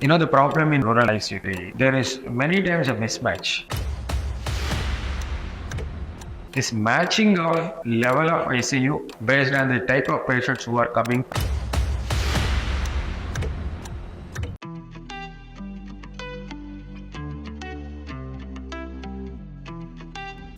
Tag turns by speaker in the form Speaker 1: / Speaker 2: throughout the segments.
Speaker 1: The problem in rural ICU, there is many times a mismatch. This matching our level of ICU based on the type of patients who are coming.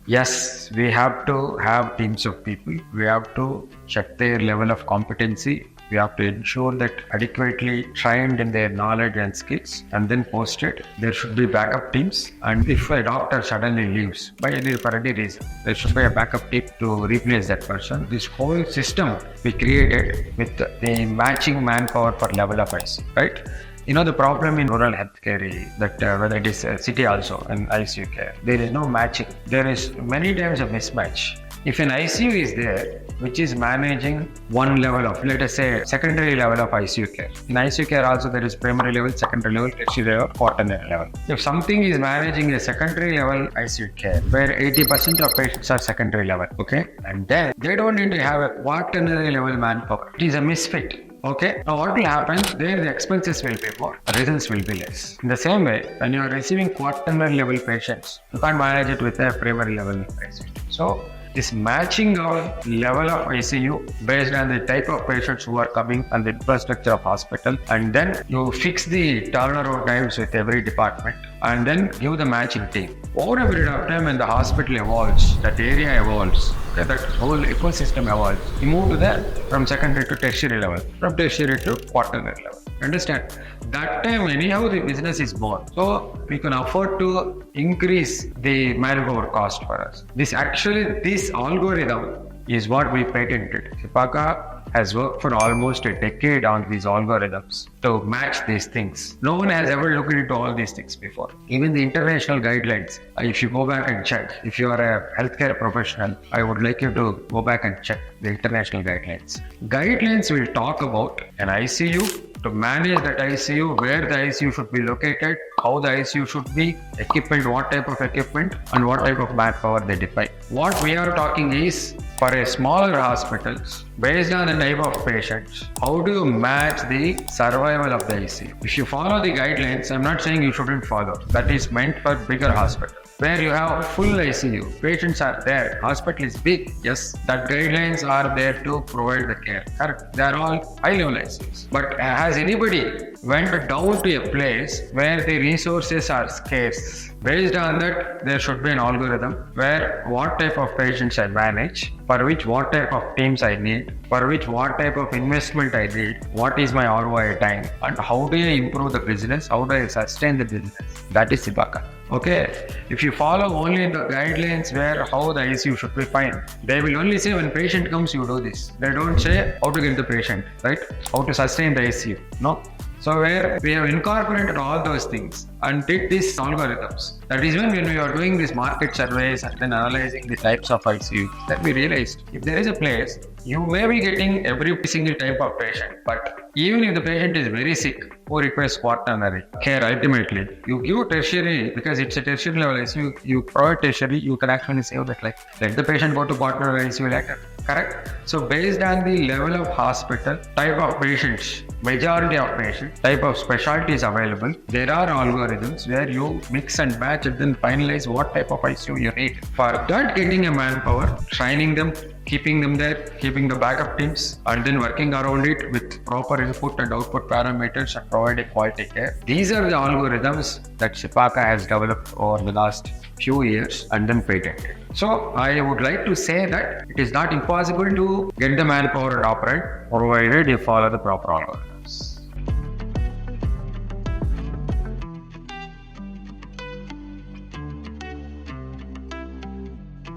Speaker 1: Yes, we have to have teams of people. We have to check their level of competency. We have to ensure that adequately trained in their knowledge and skills and then posted. There should be backup teams. And if a doctor suddenly leaves for any reason, there should be a backup team to replace that person. This whole system we created with the matching manpower per level of ICU, right? The problem in rural healthcare is that whether it is city also and ICU care, there is no matching. There is many times a mismatch. If an ICU is there, which is managing one level of, let us say, secondary level of ICU care. In ICU care also there is primary level, secondary level, tertiary level, quaternary level. If something is managing a secondary level ICU care, where 80% of patients are secondary level, okay? And then they don't need to have a quaternary level manpower. It is a misfit. Okay, now what will happen? There the expenses will be more, results will be less. In the same way, when you are receiving quaternary level patients, you can't manage it with a primary level ICU. So, this matching our level of ICU based on the type of patients who are coming and the infrastructure of hospital, and then you fix the turnaround times with every department and then give the matching team. Over a period of time, when the hospital evolves, that area evolves, okay, that whole ecosystem evolves, you move to from secondary to tertiary level, from tertiary to quaternary level. Understand? That time anyhow the business is born. So we can afford to increase the manpower cost for us. This algorithm is what we patented. Sipaka has worked for almost a decade on these algorithms to match these things. No one has ever looked into all these things before. Even the international guidelines, if you go back and check, if you are a healthcare professional, I would like you to go back and check the international guidelines. Guidelines will talk about an ICU, to manage that ICU, where the ICU should be located, how the ICU should be, equipment, what type of equipment, and what type of manpower they define. What we are talking is, for a smaller hospitals, based on the type of patients, how do you match the survival of the ICU? If you follow the guidelines, I'm not saying you shouldn't follow. That is meant for bigger hospitals, where you have full ICU, patients are there, hospital is big, yes, that guidelines are there to provide the care, correct? They are all high-level ICUs. But has anybody went down to a place where the resources are scarce? Based on that, there should be an algorithm where what type of patients I manage, for which what type of teams I need, for which what type of investment I need, what is my ROI time, and how do I improve the business, how do I sustain the business. That is Sipaka. Okay, if you follow only the guidelines where how the ICU should be fine, they will only say when patient comes you do this. They don't say how to get the patient, right? How to sustain the ICU. No. So where we have incorporated all those things and did these algorithms. That is when we are doing these market surveys and then analyzing the types of ICU, that we realized if there is a place, you may be getting every single type of patient, but even if the patient is very sick who requires quaternary care, ultimately you give tertiary because it's a tertiary level ICU, you provide tertiary, you can actually save that life. Let the patient go to quaternary ICU later. Correct? So based on the level of hospital, type of patients, majority of patients, type of specialties available, there are algorithms where you mix and match and then finalize what type of ICU you need. For that, getting a manpower, training them, keeping them there, keeping the backup teams, and then working around it with proper input and output parameters and providing quality care. These are the algorithms that Sipaka has developed over the last few years and then patented. So I would like to say that it is not impossible to get the manpower and operate, provided you follow the proper algorithm.